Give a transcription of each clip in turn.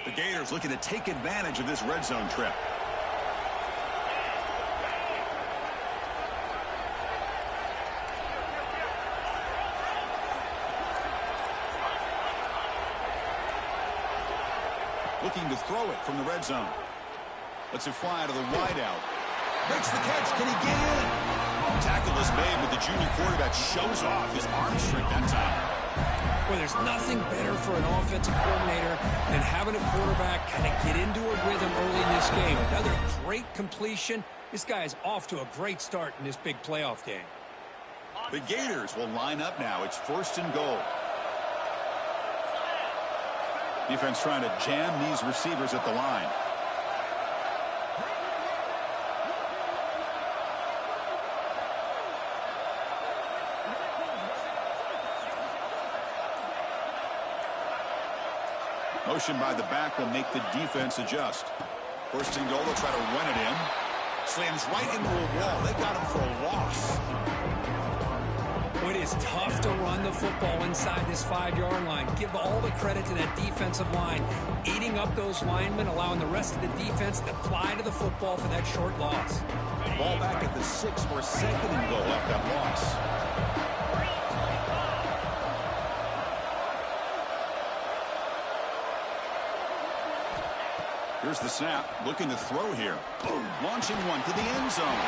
The Gators looking to take advantage of this red zone trip. Looking to throw it from the red zone. Lets it fly to the wideout. Makes the catch. Can he get in? Tackle is made, but the junior quarterback shows off his arm strength that time. Well, there's nothing better for an offensive coordinator than having a quarterback kind of get into a rhythm early in this game. Another great completion. This guy is off to a great start in this big playoff game. The Gators will line up now. It's 1st and goal. Defense trying to jam these receivers at the line. Motion by the back will make the defense adjust. 1st and goal, they'll try to run it in. Slams right into a wall. They got him for a loss. It is tough to run the football inside this 5-yard line. Give all the credit to that defensive line, eating up those linemen, allowing the rest of the defense to fly to the football for that short loss. Ball back at the 6 for 2nd and goal after that loss. Here's the snap, looking to throw here. Boom. Launching one to the end zone.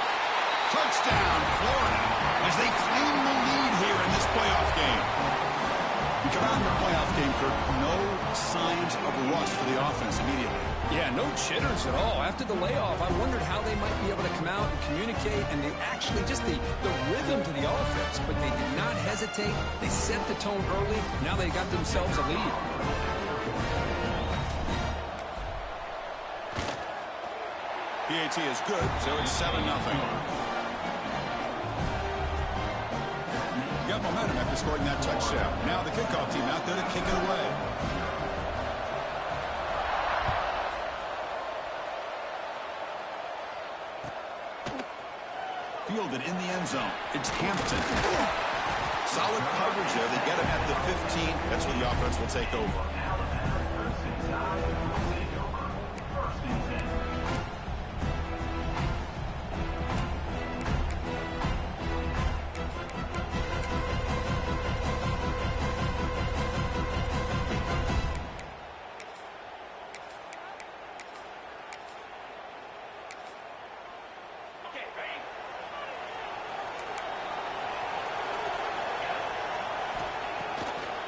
Touchdown, Florida, as they claim the lead here in this playoff game. We come out in the playoff game, Kirk, no signs of rust for the offense immediately. Yeah, no jitters at all. After the layoff, I wondered how they might be able to come out and communicate, and they actually just the rhythm to the offense, but they did not hesitate. They set the tone early. Now they got themselves a lead. PAT is good, so it's 7-0. Got momentum after scoring that touchdown. Now the kickoff team out there to kick it away. Fielded in the end zone. It's Hampton. Solid coverage there. They get him at the 15. That's where the offense will take over.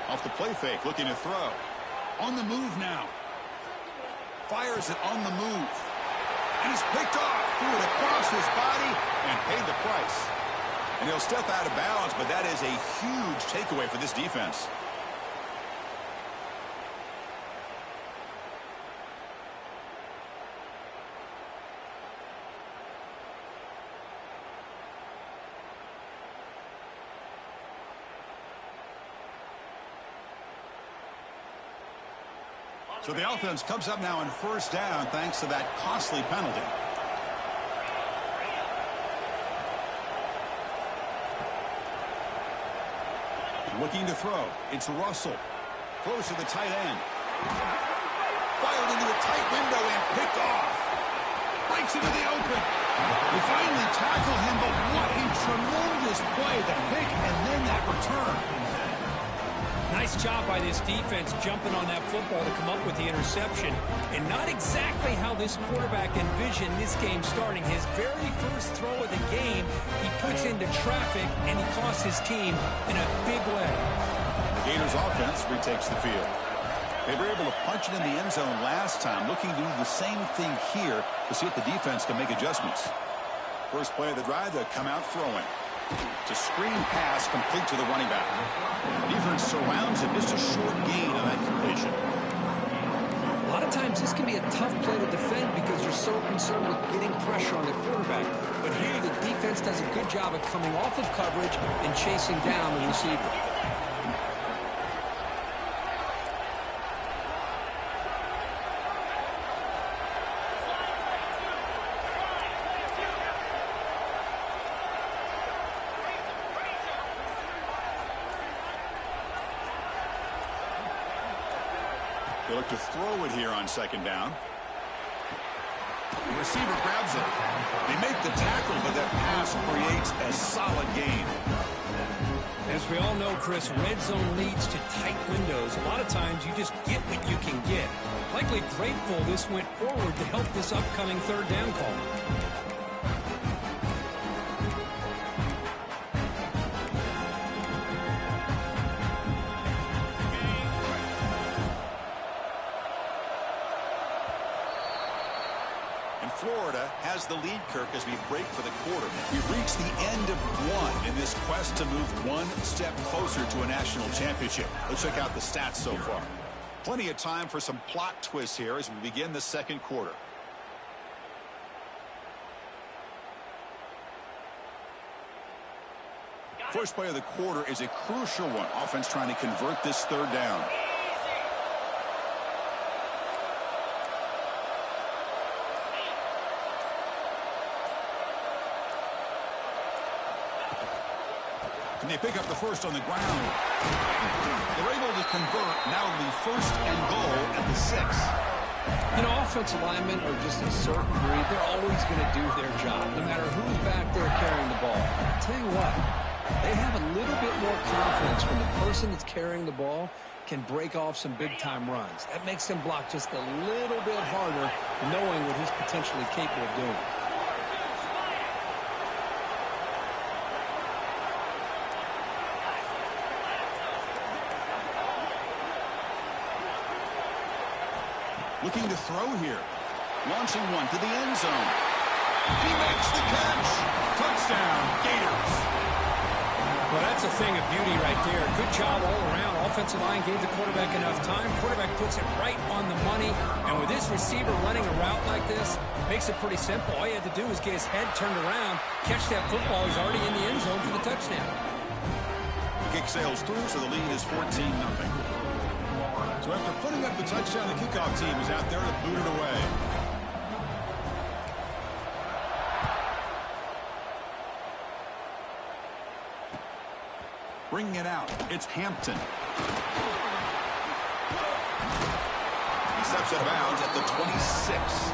Off the play fake, looking to throw. On the move now. Fires it on the move. And he's picked off. Threw it across his body and paid the price. And he'll step out of bounds, but that is a huge takeaway for this defense. So the offense comes up now on 1st down thanks to that costly penalty. Looking to throw. It's Russell. Throws to the tight end. Fired into a tight window and picked off. Breaks into the open. They finally tackle him, but what a tremendous play. The pick and then that return. Nice job by this defense jumping on that football to come up with the interception. And not exactly how this quarterback envisioned this game starting. His very first throw of the game, he puts into traffic, and he costs his team in a big way. The Gators offense retakes the field. They were able to punch it in the end zone last time, looking to do the same thing here to see if the defense can make adjustments. First play of the drive, they come out throwing. It's a screen pass complete to the running back. Defense surrounds him. Just a short gain on that completion. A lot of times this can be a tough play to defend because you're so concerned with getting pressure on the quarterback. But here the defense does a good job of coming off of coverage and chasing down the receiver. They look to throw it here on second down. The receiver grabs it. They make the tackle, but that pass creates a solid gain. As we all know, Chris, red zone leads to tight windows. A lot of times you just get what you can get. Likely grateful this went forward to help this upcoming third down call. Florida has the lead, Kirk, as we break for the quarter. We've reached the end of one in this quest to move one step closer to a national championship. Let's check out the stats so far. Plenty of time for some plot twists here as we begin the second quarter. First play of the quarter is a crucial one. Offense trying to convert this third down. And they pick up the first on the ground. They're able to convert. Now it'll be first and goal at the 6. You know, offensive linemen are just a certain breed. They're always going to do their job, no matter who's back there carrying the ball. I'll tell you what, they have a little bit more confidence when the person that's carrying the ball can break off some big-time runs. That makes them block just a little bit harder, knowing what he's potentially capable of doing. Looking to throw here. Launching one to the end zone. He makes the catch. Touchdown, Gators. Well, that's a thing of beauty right there. Good job all around. Offensive line gave the quarterback enough time. Quarterback puts it right on the money. And with this receiver running a route like this, makes it pretty simple. All you had to do was get his head turned around, catch that football. He's already in the end zone for the touchdown. Kick sails through, so the lead is 14-0. So after putting up the touchdown, the kickoff team is out there to boot it away. Bringing it out, it's Hampton. He steps out of bounds at the 26.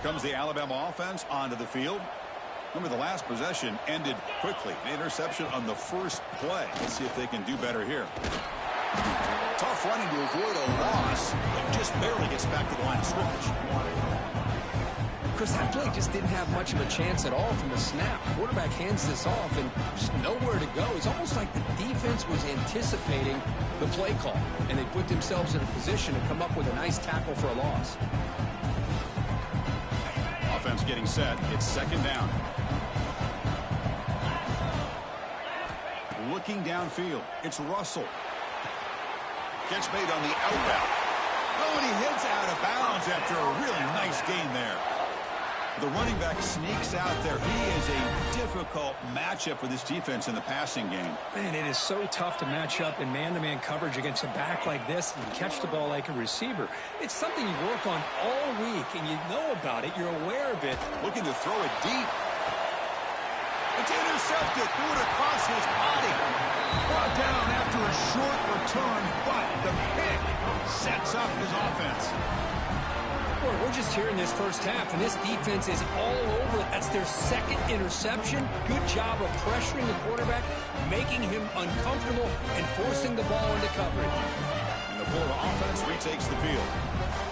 Comes the Alabama offense onto the field. Remember, the last possession ended quickly. An interception on the first play. Let's see if they can do better here. Tough running to avoid a loss, but just barely gets back to the line of scrimmage. Chris, that play just didn't have much of a chance at all from the snap. Quarterback hands this off and just nowhere to go. It's almost like the defense was anticipating the play call, and they put themselves in a position to come up with a nice tackle for a loss. Offense getting set. It's second down. Looking downfield. It's Russell. Catch made on the out route. Oh, and he heads out of bounds after a really nice gain there. The running back sneaks out there. He is a difficult matchup for this defense in the passing game. Man, it is so tough to match up in man-to-man coverage against a back like this and catch the ball like a receiver. It's something you work on all week, and you know about it. You're aware of it. Looking to throw it deep. It's intercepted. Threw it across his body. Brought down after a short return, but the pick sets up his offense. Boy, we're just here in this first half, and this defense is all over it. That's their second interception. Good job of pressuring the quarterback, making him uncomfortable, and forcing the ball into coverage. And the Florida offense retakes the field.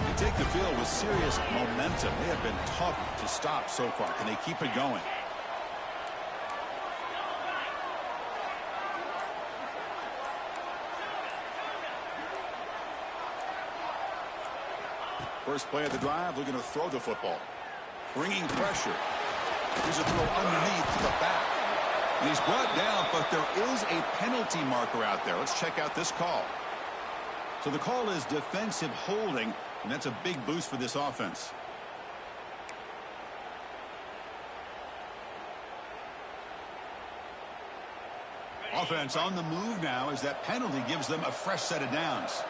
They take the field with serious momentum. They have been tough to stop so far. Can they keep it going? First play of the drive, looking to throw the football. Bringing pressure. Here's a throw underneath to the back. And he's brought down, but there is a penalty marker out there. Let's check out this call. So the call is defensive holding, and that's a big boost for this offense. Offense on the move now as that penalty gives them a fresh set of downs.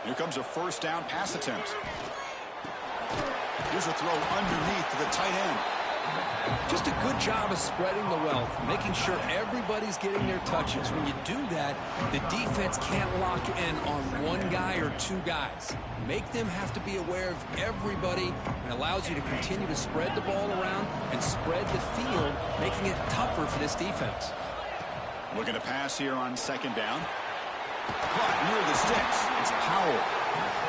Here comes a first down pass attempt. Here's a throw underneath to the tight end. Just a good job of spreading the wealth, making sure everybody's getting their touches. When you do that, the defense can't lock in on one guy or two guys. Make them have to be aware of everybody, and allows you to continue to spread the ball around and spread the field, making it tougher for this defense. Looking to pass here on second down. Caught near the sticks. It's Powell.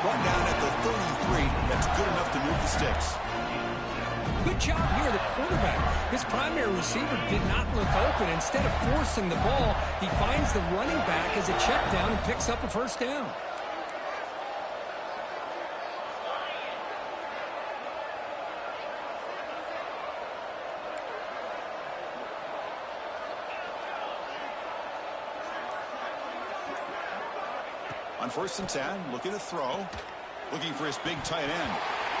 Brought down at the 33. That's good enough to move the sticks. Good job here, the quarterback. His primary receiver did not look open. Instead of forcing the ball, he finds the running back as a check down and picks up a first down. On 1st and 10, looking to throw. Looking for his big tight end.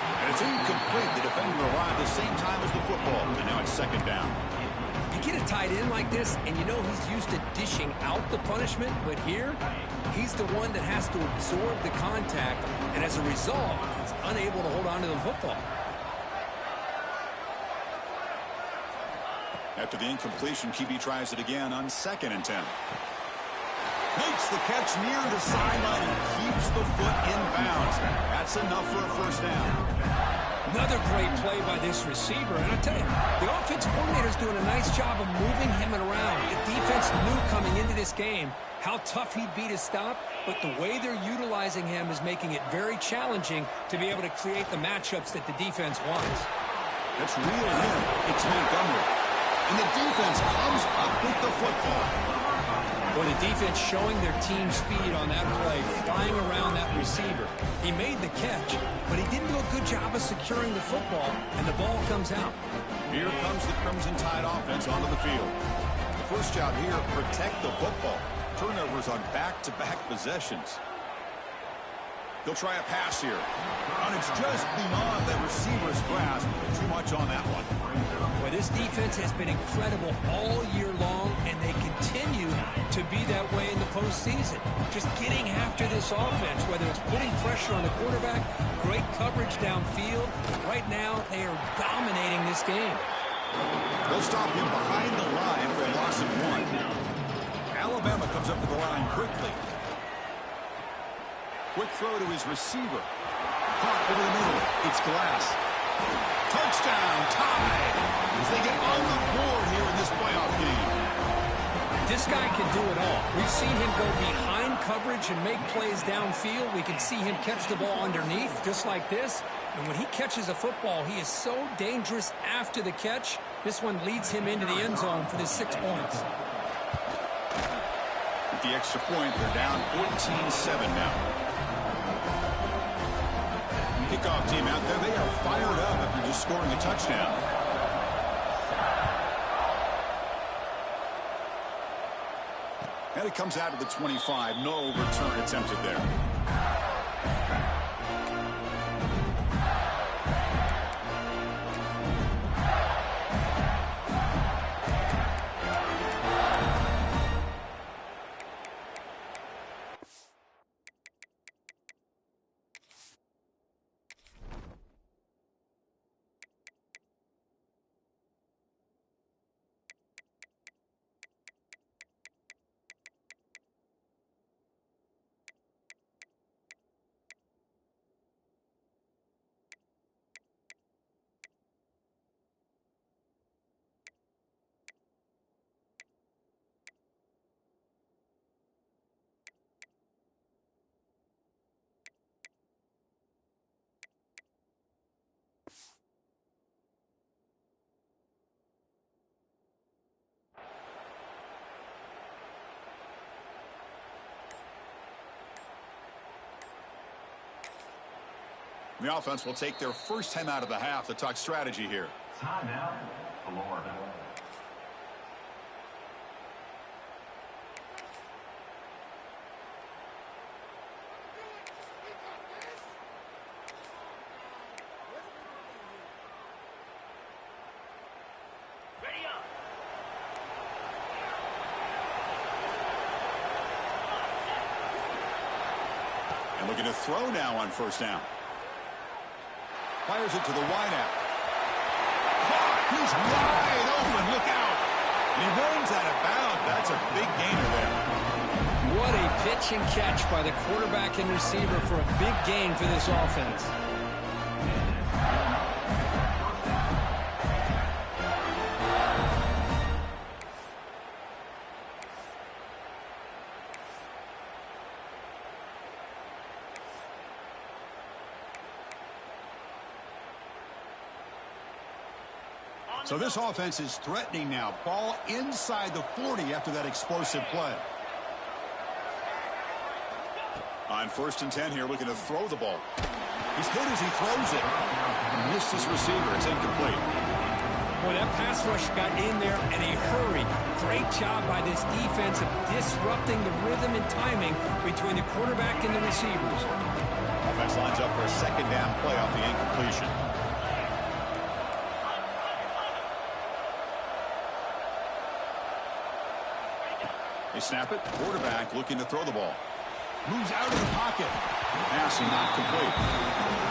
And it's incomplete. The defender arrived at the same time as the football. And now it's second down. You get a tight end like this, and you know he's used to dishing out the punishment. But here, he's the one that has to absorb the contact. And as a result, he's unable to hold on to the football. After the incompletion, QB tries it again on 2nd and 10. Makes the catch near the sideline and keeps the foot in bounds. That's enough for a first down. Another great play by this receiver. And I tell you, the offensive coordinator's doing a nice job of moving him around. The defense knew coming into this game how tough he'd be to stop, but the way they're utilizing him is making it very challenging to be able to create the matchups that the defense wants. Let's reel in. It's Montgomery. And the defense comes up with the football. Well, the defense showing their team speed on that play, flying around that receiver. He made the catch, but he didn't do a good job of securing the football, and the ball comes out. Here comes the Crimson Tide offense onto the field. The first job here, protect the football. Turnovers on back-to-back possessions. They'll try a pass here. And it's just beyond the receiver's grasp. Too much on that one. Well, this defense has been incredible all year long, and they continue to be that way in the postseason. Just getting after this offense, whether it's putting pressure on the quarterback, great coverage downfield. Right now, they are dominating this game. They'll stop him behind the line for a loss of 1. Alabama comes up to the line quickly. Quick throw to his receiver. Caught over the middle. It's Glass. Touchdown, Tide, as they get on the board here in this playoff game. This guy can do it all. We've seen him go behind coverage and make plays downfield. We can see him catch the ball underneath, just like this. And when he catches a football, he is so dangerous after the catch. This one leads him into the end zone for the 6 points. With the extra point, they're down 14-7 now. Kickoff team out there, they are fired up after just scoring a touchdown. And it comes out of the 25. No return attempted there. The offense will take their first time out of the half to talk strategy here. Timeout, Florida. And looking to throw now on first down. Fires it to the wideout. He's wide open. Look out. And he runs out of bounds. That's a big gainer there. What a pitch and catch by the quarterback and receiver for a big gain for this offense. So this offense is threatening now. Ball inside the 40 after that explosive play. On 1st and 10 here, looking to throw the ball. He's hit as he throws it. Missed his receiver. It's incomplete. Boy, that pass rush got in there in a hurry. Great job by this defense of disrupting the rhythm and timing between the quarterback and the receivers. Offense lines up for a 2nd down play off the incompletion. They snap it. Quarterback looking to throw the ball. Moves out of the pocket. Pass not complete.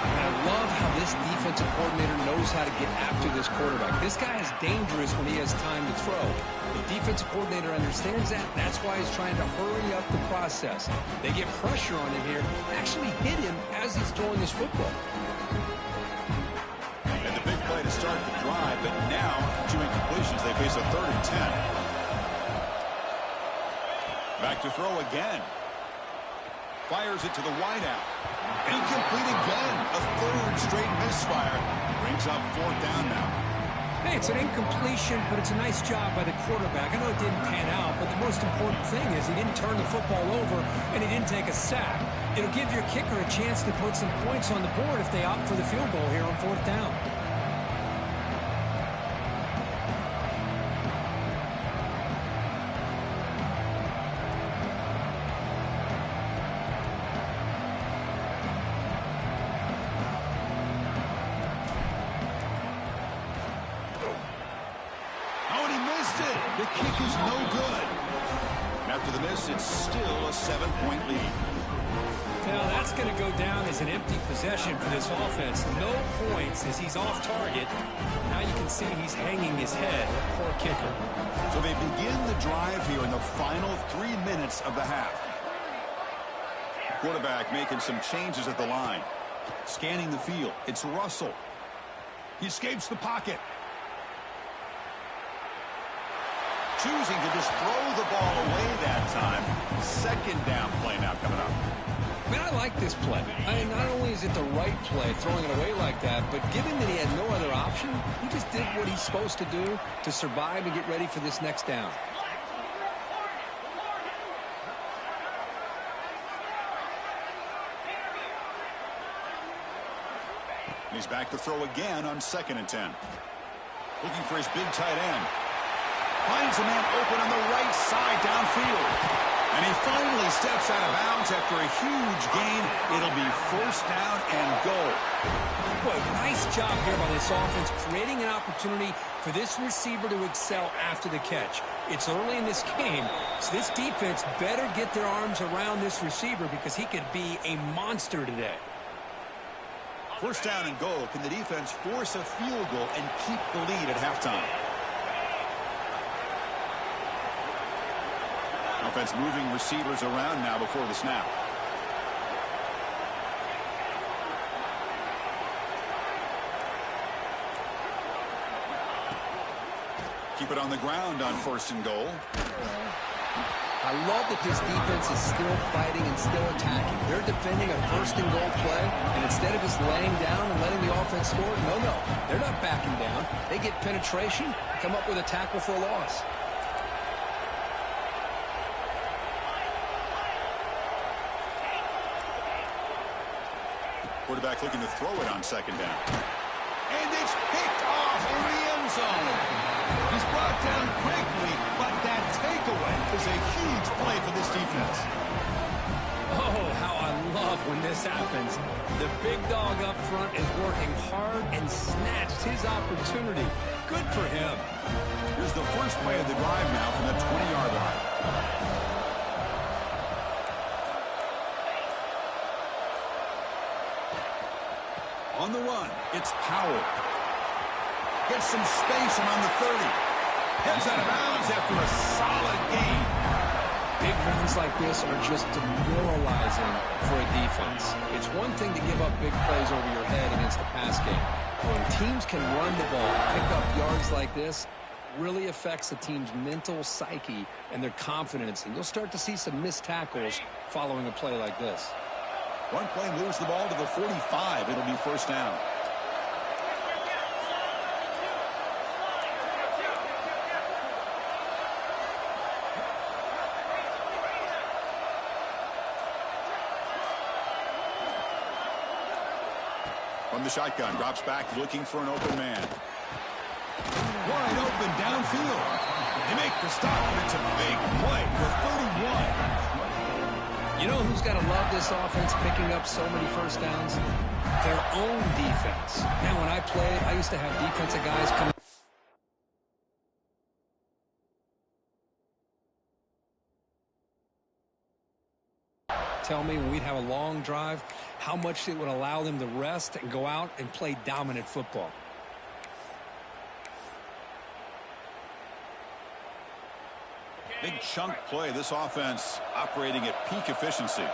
And I love how this defensive coordinator knows how to get after this quarterback. This guy is dangerous when he has time to throw. The defensive coordinator understands that. That's why he's trying to hurry up the process. They get pressure on him here. Actually hit him as he's throwing this football. And the big play to start the drive, but now 2 incompletions. They face a 3rd and 10. Back to throw again. Fires it to the wideout. Incomplete again. A 3rd straight misfire. Brings up 4th down now. Hey, it's an incompletion, but it's a nice job by the quarterback. I know it didn't pan out, but the most important thing is he didn't turn the football over and he didn't take a sack. It'll give your kicker a chance to put some points on the board if they opt for the field goal here on 4th down. The kick is no good. After the miss, it's still a 7-point lead. Now that's going to go down as an empty possession for this offense. No points as he's off target. Now you can see he's hanging his head. Poor kicker. So they begin the drive here in the final 3 minutes of the half. Quarterback making some changes at the line. Scanning the field. It's Russell. He escapes the pocket. Choosing to just throw the ball away that time. 2nd down play now coming up. Man, I like this play. I mean, not only is it the right play, throwing it away like that, but given that he had no other option, he just did what he's supposed to do to survive and get ready for this next down. And he's back to throw again on 2nd and 10. Looking for his big tight end. Finds a man open on the right side downfield. And he finally steps out of bounds after a huge gain. It'll be 1st down and goal. Boy, nice job here by this offense, creating an opportunity for this receiver to excel after the catch. It's early in this game, so this defense better get their arms around this receiver because he could be a monster today. 1st down and goal. Can the defense force a field goal and keep the lead at halftime? Offense moving receivers around now before the snap. Keep it on the ground on 1st and goal. I love that this defense is still fighting and still attacking. They're defending a 1st and goal play, and instead of just laying down and letting the offense score, no, they're not backing down. They get penetration, come up with a tackle for a loss. Quarterback looking to throw it on 2nd down. And it's picked off in the end zone. He's brought down quickly, but that takeaway is a huge play for this defense. Oh, how I love when this happens. The big dog up front is working hard and snatched his opportunity. Good for him. Here's the first play of the drive now from the 20-yard line. On the run, it's Powell. Gets some space around the 30. Heads out of bounds after a solid gain. Big runs like this are just demoralizing for a defense. It's one thing to give up big plays over your head against the pass game. When teams can run the ball, pick up yards like this, really affects the team's mental psyche and their confidence. And you'll start to see some missed tackles following a play like this. One play moves the ball to the 45. It'll be first down. From the shotgun, drops back looking for an open man. Wide open downfield. They make the stop, and it's a big play for 31. You know who's got to love this offense picking up so many first downs? Their own defense. Now, when I played, I used to have defensive guys come. Tell me when we'd have a long drive, how much it would allow them to rest and go out and play dominant football. Big chunk play. This offense operating at peak efficiency.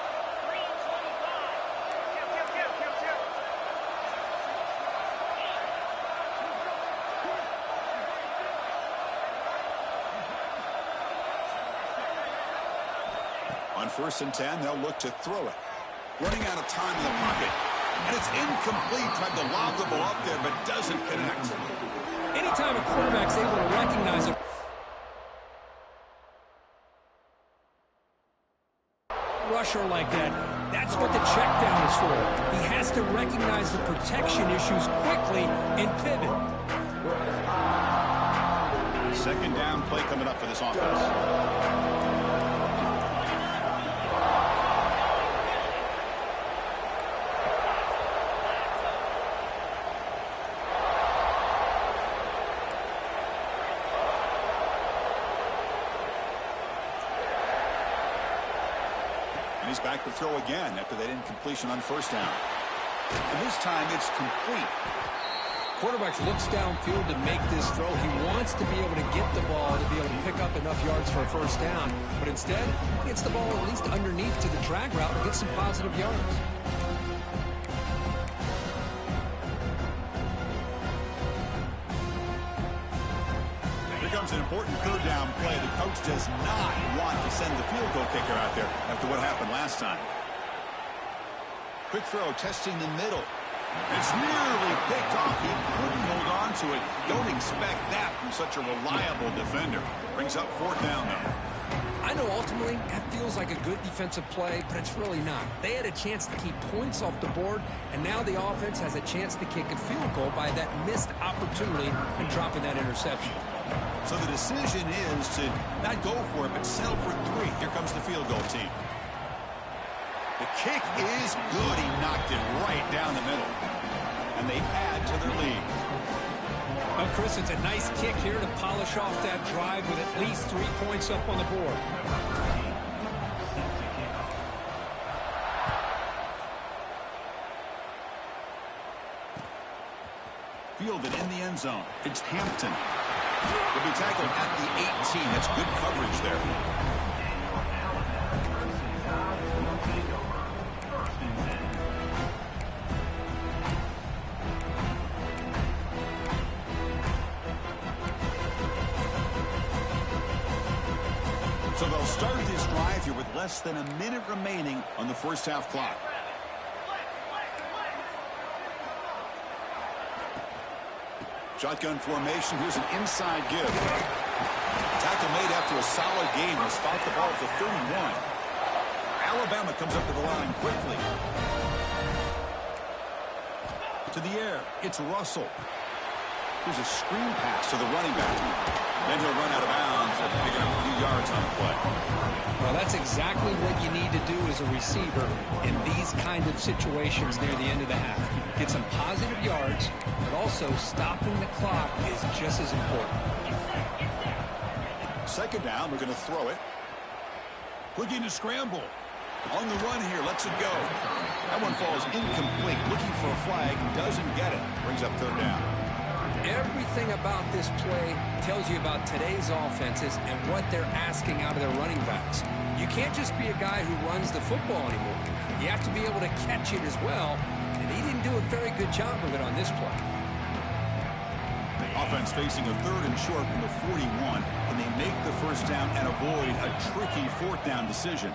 On 1st and 10, they'll look to throw it. Running out of time in the pocket. And it's incomplete. Tried to lob the ball up there, but doesn't connect. Anytime a quarterback's able to recognize a rusher like that, that's what the check down is for. He has to recognize the protection issues quickly and pivot. Second down play coming up for this offense. And he's back to throw again after that incompletion on 1st down. And this time it's complete. Quarterback looks downfield to make this throw. He wants to be able to get the ball to be able to pick up enough yards for a 1st down. But instead, he gets the ball at least underneath to the drag route and gets some positive yards. Here comes an important 3rd down play. The coach does not want to send the field goal kicker out there after what happened last time. Quick throw, testing the middle. It's nearly picked off. He couldn't hold on to it. Don't expect that from such a reliable defender. Brings up 4th down, though. I know ultimately that feels like a good defensive play, but it's really not. They had a chance to keep points off the board, and now the offense has a chance to kick a field goal by that missed opportunity and dropping that interception. So the decision is to not go for it, but settle for 3. Here comes the field goal team. The kick is good. He knocked it right down the middle. And they add to their lead. Well, Chris, it's a nice kick here to polish off that drive with at least 3 points up on the board. Fielded in the end zone. It's Hampton. Will be tackled at the 18. That's good coverage there. So they'll start this drive here with less than a minute remaining on the 1st half clock. Shotgun formation. Here's an inside give. Tackle made after a solid game. Will spot the ball at the 31. Alabama comes up to the line quickly. To the air. It's Russell. Here's a screen pass to the running back. Then he'll run out of bounds after picking up a few yards on the play. Well, that's exactly what you need to do as a receiver in these kind of situations near the end of the half. Get some positive yards, but also stopping the clock is just as important. 2nd down, we're going to throw it. Looking to scramble. On the run here, lets it go. That one falls incomplete. Looking for a flag. Doesn't get it. Brings up third down. Everything about this play tells you about today's offenses and what they're asking out of their running backs. You can't just be a guy who runs the football anymore. You have to be able to catch it as well, and he didn't do a very good job of it on this play. Offense facing a third and short from the 41. Can they make the first down and avoid a tricky fourth down decision?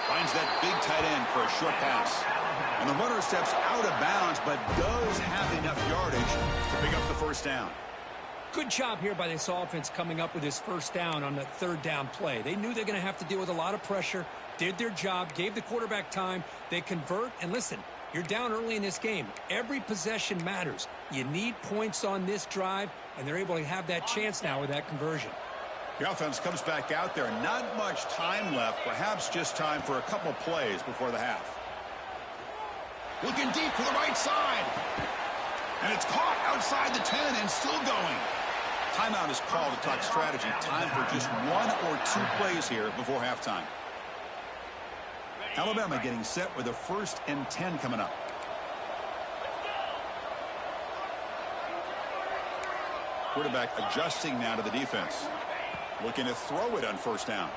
Finds that big tight end for a short pass. And the runner steps out of bounds, but does have enough yardage to pick up the first down. Good job here by this offense coming up with this first down on the third down play. They knew they're going to have to deal with a lot of pressure, did their job, gave the quarterback time. They convert, and listen, you're down early in this game. Every possession matters. You need points on this drive, and they're able to have that chance now with that conversion. The offense comes back out there. Not much time left, perhaps just time for a couple plays before the half. Looking deep to the right side. And it's caught outside the 10 and still going. Timeout is called to talk strategy. Time for just 1 or 2 plays here before halftime. Alabama getting set with a 1st and 10 coming up. Quarterback adjusting now to the defense. Looking to throw it on first down.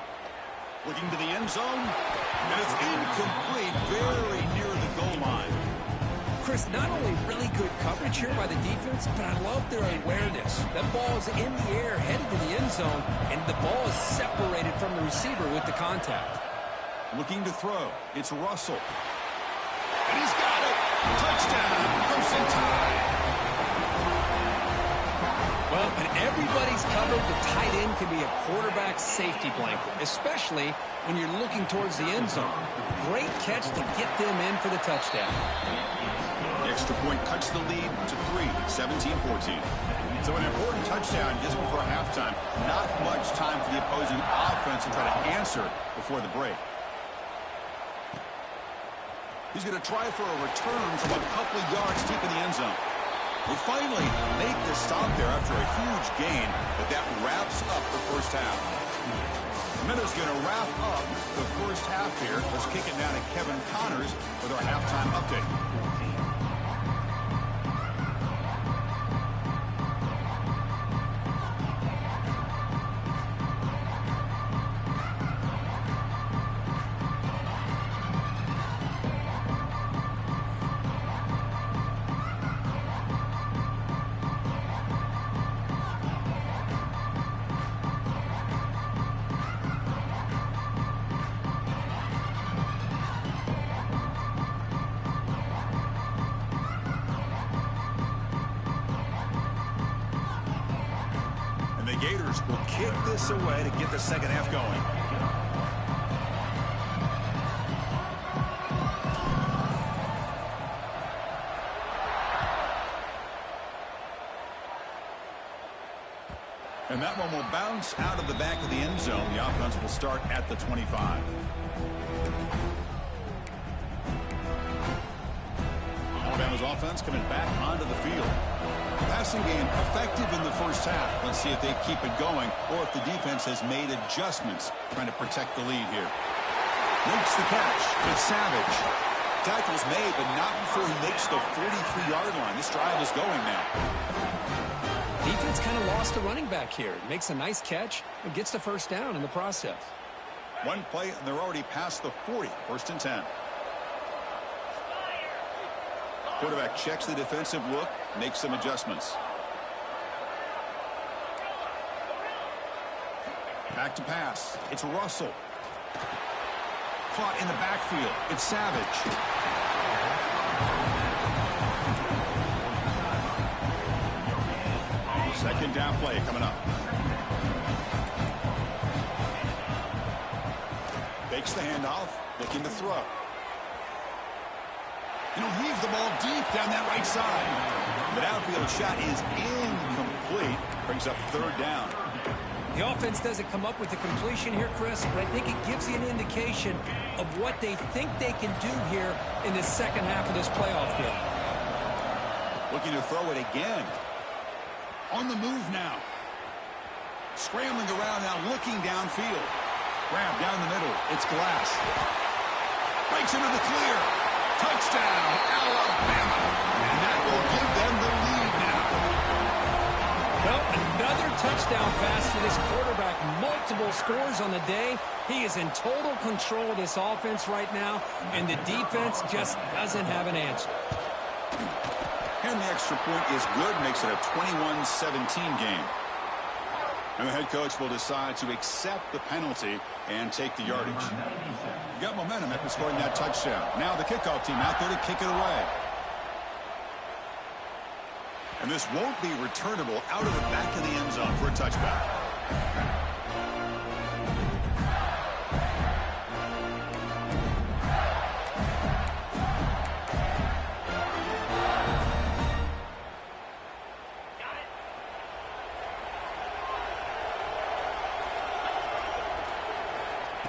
Looking to the end zone. And it's incomplete, very near the goal line. Chris, not only really good coverage here by the defense, but I love their awareness. That ball is in the air, headed to the end zone, and the ball is separated from the receiver with the contact. Looking to throw. It's Russell. And he's got it. Touchdown. Crimson Tide. Well, when everybody's covered, the tight end can be a quarterback safety blanket, especially when you're looking towards the end zone. Great catch to get them in for the touchdown. The extra point cuts the lead to 3, 17-14. So an important touchdown just before halftime. Not much time for the opposing offense to try to answer before the break. He's going to try for a return from a couple of yards deep in the end zone. We finally make the stop there after a huge gain, but that wraps up the first half. Minutes going to wrap up the first half here. Let's kick it down to Kevin Connors with our halftime update. Gators will kick this away to get the second half going. And that one will bounce out of the back of the end zone. The offense will start at the 25. Alabama's offense coming back onto the field. Passing game effective in the first half. Let's see if they keep it going or if the defense has made adjustments trying to protect the lead here. Makes the catch. It's Savage. Tackle's made, but not before he makes the 43-yard line. This drive is going now. Defense kind of lost a running back here. Makes a nice catch and gets the first down in the process. One play, and they're already past the 40. 1st and 10. Quarterback checks the defensive look, makes some adjustments. Back to pass. It's Russell. Caught in the backfield. It's Savage. Second down play coming up. Fakes the handoff, looking to throw. And he'll heave the ball deep down that right side. The downfield shot is incomplete. Brings up third down. The offense doesn't come up with the completion here, Chris, but I think it gives you an indication of what they think they can do here in the second half of this playoff game. Looking to throw it again. On the move now. Scrambling around now, looking downfield. Grab down the middle. It's Glass. Breaks into the clear. Touchdown, Alabama. And that will give them the lead now. Well, another touchdown pass for this quarterback. Multiple scores on the day. He is in total control of this offense right now, and the defense just doesn't have an answer. And the extra point is good, makes it a 21-17 game. And the head coach will decide to accept the penalty and take the yardage. You got momentum after scoring that touchdown. Now the kickoff team out there to kick it away. And this won't be returnable out of the back of the end zone for a touchback.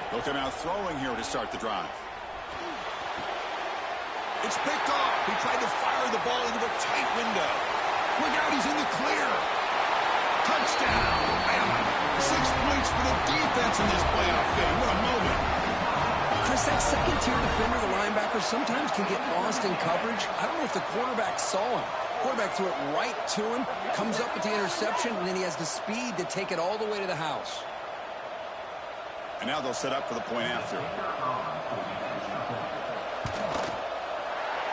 They'll come out throwing here to start the drive. It's picked off. He tried to fire the ball into a tight window. Look out, he's in the clear. Touchdown, Alabama. 6 points for the defense in this playoff game. What a moment. Chris, that second-tier defender, the linebacker, sometimes can get lost in coverage. I don't know if the quarterback saw him. Quarterback threw it right to him, comes up with the interception, and then he has the speed to take it all the way to the house. And now they'll set up for the point after.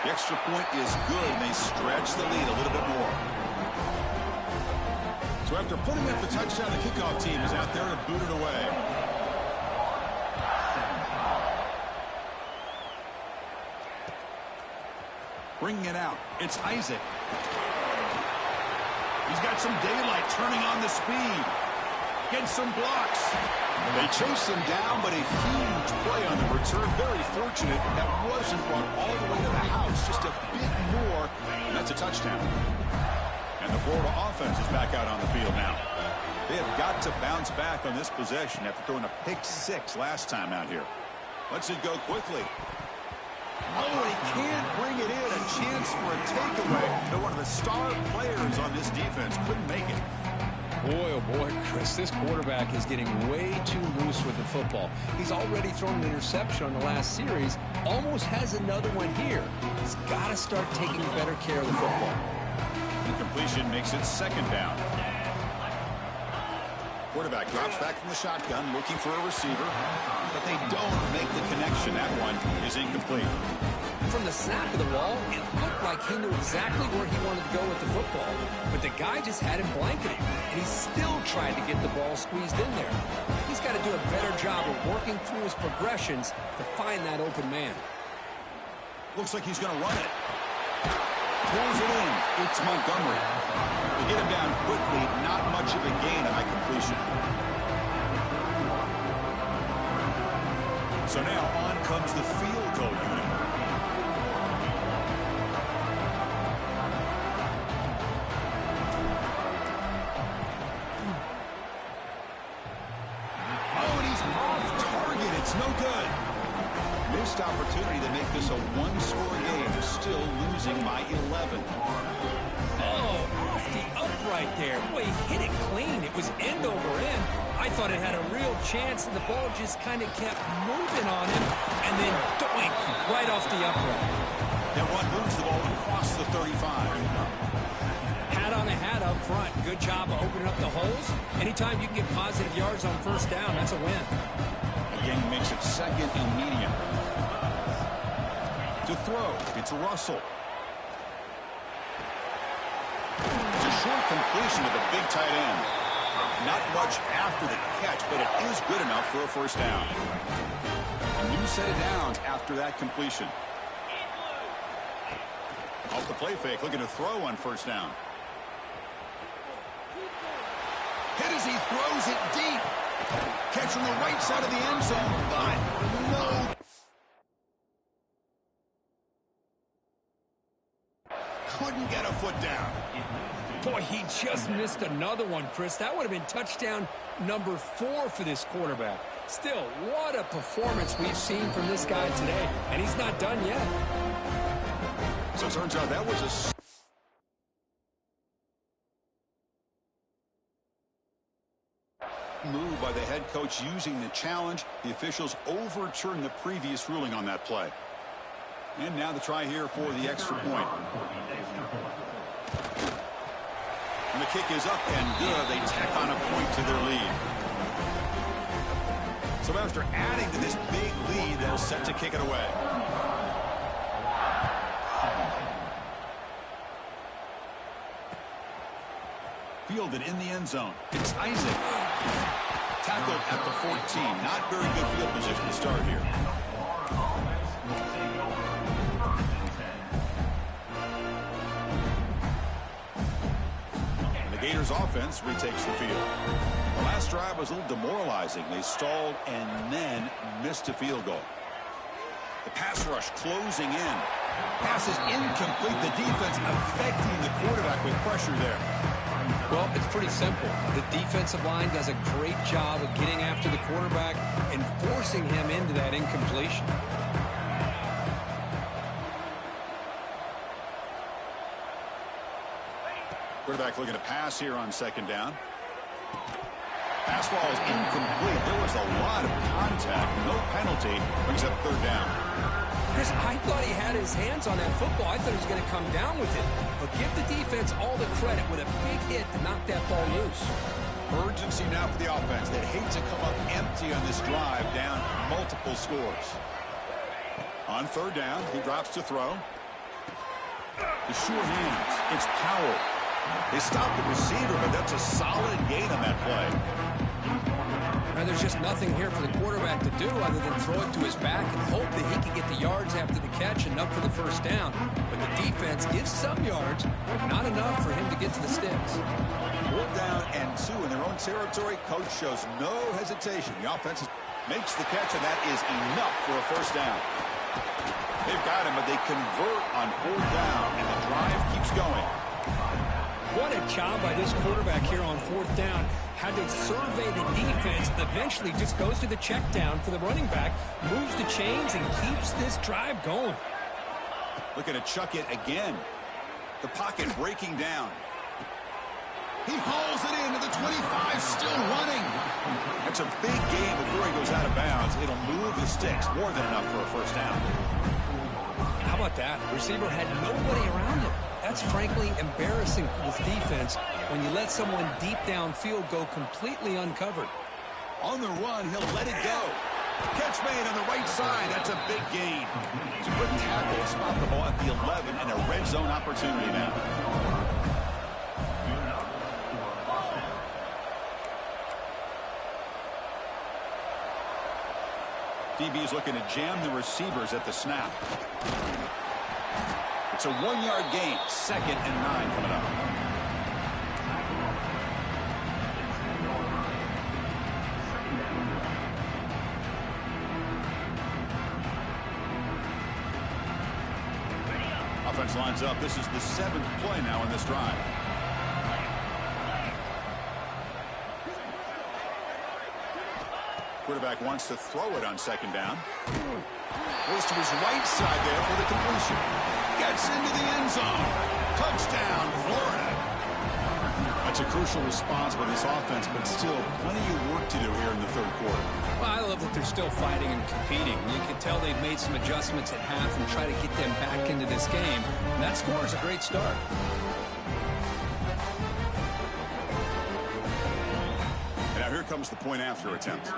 The extra point is good, and they stretch the lead a little bit more. So after putting up the touchdown, the kickoff team is out there to boot it away. Bringing it out, it's Isaac. He's got some daylight, turning on the speed. Gets some blocks. They chase him down, but a huge play on the return. Very fortunate that wasn't brought all the way to the house. Just a bit more, and that's a touchdown. And the Florida offense is back out on the field now. They have got to bounce back on this possession after throwing a pick-6 last time out here. Lets it go quickly. Oh, he can't bring it in. A chance for a takeaway. But one of the star players on this defense couldn't make it. Boy, oh boy, Chris, this quarterback is getting way too loose with the football. He's already thrown an interception on the last series, almost has another one here. He's got to start taking better care of the football. Incompletion makes it second down. Quarterback drops back from the shotgun, looking for a receiver, but they don't make the connection. That one is incomplete. From the snap of the ball, it looked like he knew exactly where he wanted to go with the football. But the guy just had him blanketed, and he still tried to get the ball squeezed in there. He's got to do a better job of working through his progressions to find that open man. Looks like he's going to run it. Pulls it in. It's Montgomery. They get him down quickly. Not much of a gain on that completion. So now on comes the field goal unit. No good. Missed opportunity to make this a one-score game. Still losing by 11. Oh, off the upright there. Boy, he hit it clean. It was end over end. I thought it had a real chance, and the ball just kind of kept moving on him, and then doink, right off the upright. That one moves the ball across the 35. Hat on a hat up front. Good job of opening up the holes. Anytime you can get positive yards on first down, that's a win. Again, makes it second and medium. To throw, it's Russell. It's a short completion to the big tight end. Not much after the catch, but it is good enough for a first down. And you set it down after that completion. Off the play fake, looking to throw on first down. Hit as he throws it deep. Catch on the right side of the end zone, but no. Couldn't get a foot down. Boy, he just missed another one, Chris. That would have been touchdown number 4 for this quarterback. Still, what a performance we've seen from this guy today, and he's not done yet. So it turns out that was a... move by the head coach using the challenge. The officials overturned the previous ruling on that play. And now the try here for the extra point. And the kick is up and good. They tack on a point to their lead. So after adding to this big lead, they're set to kick it away. Fielded in the end zone. It's Isaac. Tackled at the 14. Not very good field position to start here. And the Gators offense retakes the field. The last drive was a little demoralizing. They stalled and then missed a field goal. The pass rush closing in. Pass is incomplete. The defense affecting the quarterback with pressure there. Well, it's pretty simple. The defensive line does a great job of getting after the quarterback and forcing him into that incompletion. Quarterback looking to pass here on second down. Pass ball is incomplete. There was a lot of contact. No penalty. Brings up third down. Chris, I thought he had his hands on that football. I thought he was going to come down with it. But give the defense all the credit with a big hit to knock that ball loose. Urgency now for the offense. They'd hate to come up empty on this drive, down multiple scores. On third down, he drops to throw. The sure hands. It's Powell. They stopped the receiver, but that's a solid gain on that play. Now, there's just nothing here for the quarterback to do other than throw it to his back and hope that he can get the yards after the catch enough for the first down. But the defense gives some yards, but not enough for him to get to the sticks. 4th down and 2 in their own territory. Coach shows no hesitation. The offense makes the catch, and that is enough for a first down. They've got him, but they convert on 4th down, and the drive keeps going. What a job by this quarterback here on 4th down. Had to survey the defense, eventually just goes to the check down for the running back, moves the chains, and keeps this drive going. Looking to chuck it again. The pocket breaking down. He hauls it into the 25, still running. That's a big gain before he goes out of bounds. It'll move the sticks, more than enough for a first down. How about that? The receiver had nobody around him. That's frankly embarrassing for this defense when you let someone deep downfield go completely uncovered. On the run, he'll let it go. Catch made on the right side. That's a big gain. It's a good tackle. Spot the ball at the 11 and a red zone opportunity now. DB is looking to jam the receivers at the snap. It's a 1-yard gain. 2nd and 9 coming up. Offense lines up. This is the 7th play now in this drive. Quarterback wants to throw it on 2nd down. Goes to his right side there for the completion. Gets into the end zone. Touchdown, Florida. That's a crucial response by this offense, but still plenty of work to do here in the 3rd quarter. Well, I love that they're still fighting and competing. You can tell they've made some adjustments at half and try to get them back into this game. And that score is a great start. And now here comes the point after attempt.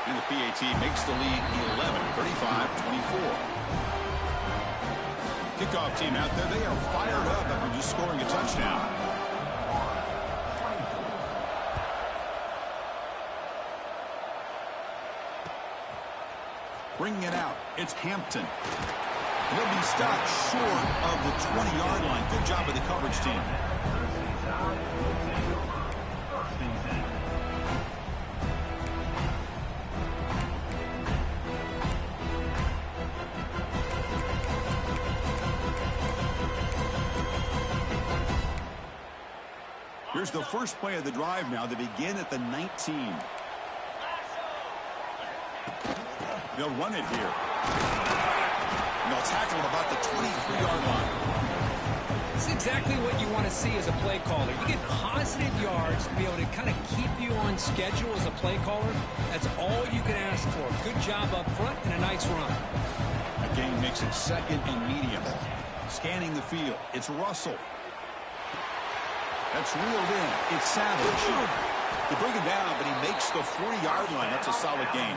And the PAT makes the lead 11, 35-24. Kickoff team out there, they are fired up after just scoring a touchdown. Bringing it out, it's Hampton. And they'll be stopped short of the 20-yard line. Good job by the coverage team. Here's the first play of the drive now. They begin at the 19. They'll run it here. And they'll tackle at about the 23-yard line. It's exactly what you want to see as a play caller. You get positive yards to be able to kind of keep you on schedule as a play caller. That's all you can ask for. Good job up front and a nice run. The game makes it second and medium. Scanning the field. It's Russell. That's reeled in. It's Savage. They bring him down, but he makes the 40-yard line. That's a solid gain.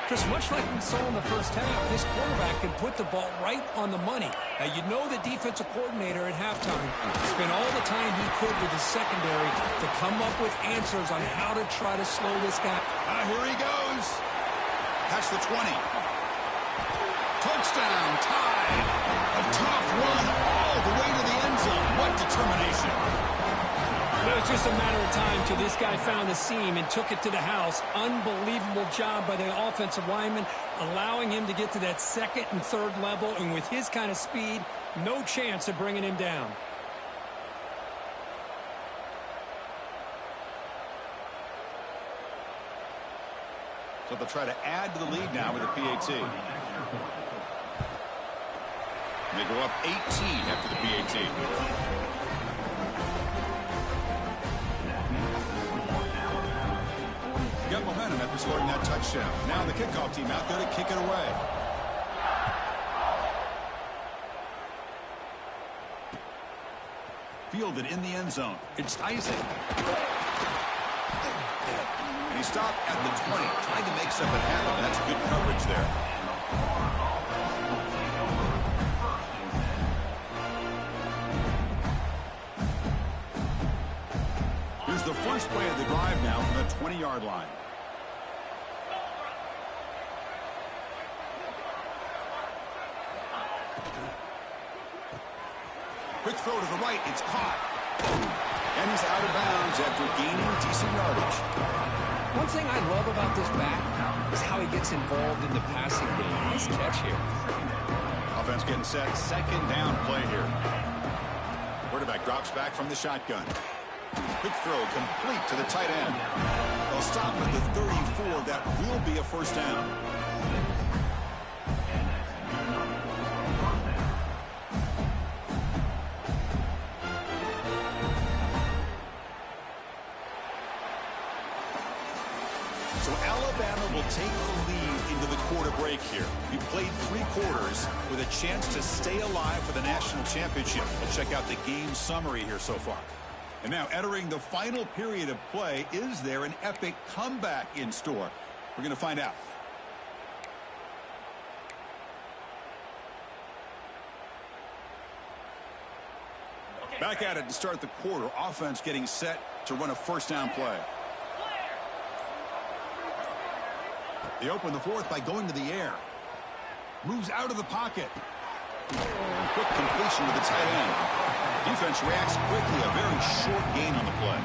Just much like we saw in the first half, this quarterback can put the ball right on the money. Now, you know the defensive coordinator at halftime spent all the time he could with his secondary to come up with answers on how to try to slow this guy. Here he goes. That's the 20. Touchdown, tied. A tough run all the way to the end zone. What determination. It was just a matter of time till this guy found the seam and took it to the house. Unbelievable job by the offensive lineman, allowing him to get to that second and third level. And with his kind of speed, no chance of bringing him down. So they'll try to add to the lead now with a PAT. And they go up 18 after the PAT. Got momentum after scoring that touchdown. Now the kickoff team out there to kick it away. Fielded in the end zone. It's Isaac. And he stopped at the 20, trying to make something happen. That's good coverage there. Here's the first play of the drive now from the 20-yard line. Quick throw to the right. It's caught. And he's out of bounds after gaining decent yardage. One thing I love about this back is how he gets involved in the passing game. Nice catch here. Offense getting set. Second down play here. Quarterback drops back from the shotgun. Quick throw complete to the tight end. They'll stop at the 34. That will be a first down. So Alabama will take the lead into the quarter break here. We played 3 quarters with a chance to stay alive for the national championship. Let's check out the game summary here so far. And now entering the final period of play, is there an epic comeback in store? We're going to find out. Back at it to start the quarter. Offense getting set to run a first down play. They open the fourth by going to the air. Moves out of the pocket. Quick completion to the tight end. Defense reacts quickly. A very short gain on the play.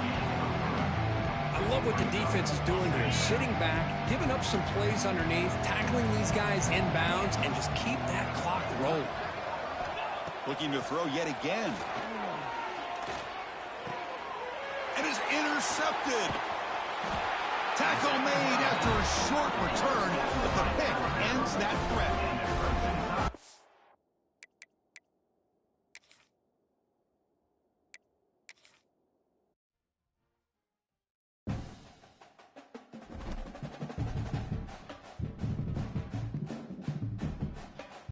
I love what the defense is doing here. Sitting back, giving up some plays underneath, tackling these guys inbounds, and just keep that clock rolling. Looking to throw yet again. And is intercepted. Tackle made after a short return, but the pick ends that threat.